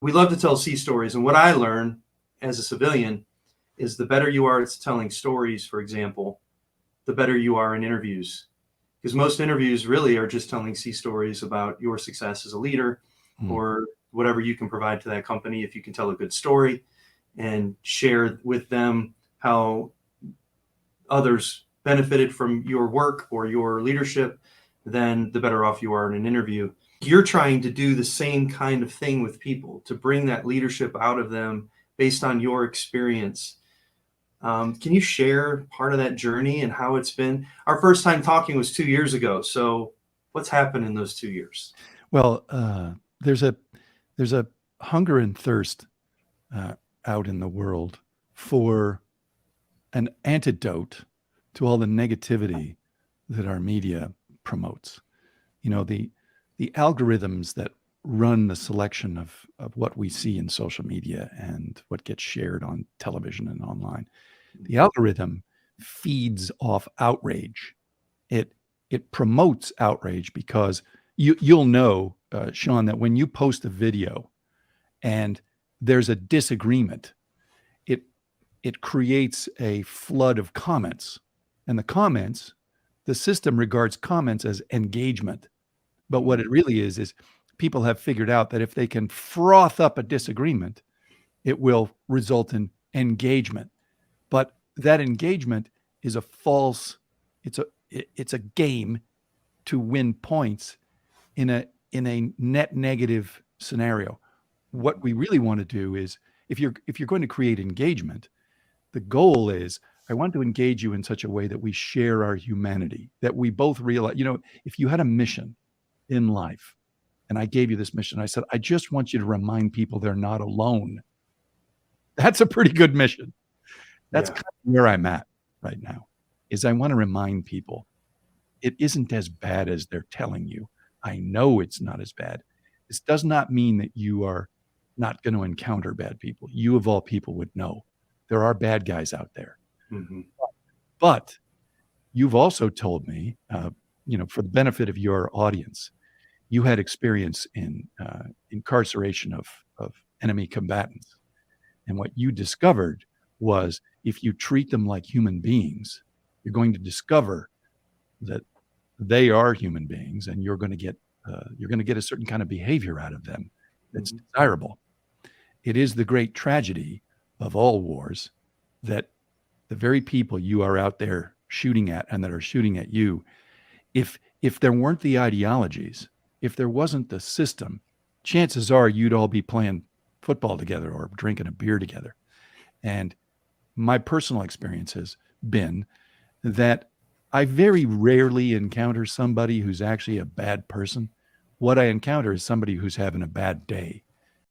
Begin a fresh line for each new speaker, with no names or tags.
We love to tell sea stories. And what I learn as a civilian is the better you are at telling stories, for example, the better you are in interviews. Because most interviews really are just telling sea stories about your success as a leader or whatever you can provide to that company. If you can tell a good story and share with them how others benefited from your work or your leadership, then the better off you are in an interview. You're trying to do the same kind of thing with people to bring that leadership out of them based on your experience. Can you share part of that journey and how it's been? Our first time talking was 2 years ago. So what's happened in those 2 years?
Well, there's a hunger and thirst out in the world for an antidote to all the negativity that our media promotes. The algorithms that run the selection of what we see in social media and what gets shared on television and online. The algorithm feeds off outrage. It promotes outrage because you'll know, Sean, that when you post a video and there's a disagreement, it creates a flood of comments. And the system regards comments as engagement. But what it really is people have figured out that if they can froth up a disagreement, it will result in engagement. But that engagement is it's a game to win points in a net negative scenario. What we really want to do is if you're going to create engagement, the goal is I want to engage you in such a way that we share our humanity, that we both realize, if you had a mission in life and I gave you this mission, I said, I just want you to remind people they're not alone. That's a pretty good mission. That's kind of where I'm at right now, is I want to remind people it isn't as bad as they're telling you. I know it's not as bad. This does not mean that you are not going to encounter bad people. You of all people would know there are bad guys out there.
Mm-hmm.
But you've also told me, for the benefit of your audience, you had experience in incarceration of enemy combatants. And what you discovered was if you treat them like human beings, you're going to discover that they are human beings, and you're going to get a certain kind of behavior out of them that's desirable. It is the great tragedy of all wars that the very people you are out there shooting at and that are shooting at you, if there weren't the ideologies, if there wasn't the system, chances are you'd all be playing football together or drinking a beer together. And my personal experience has been that I very rarely encounter somebody who's actually a bad person. What I encounter is somebody who's having a bad day.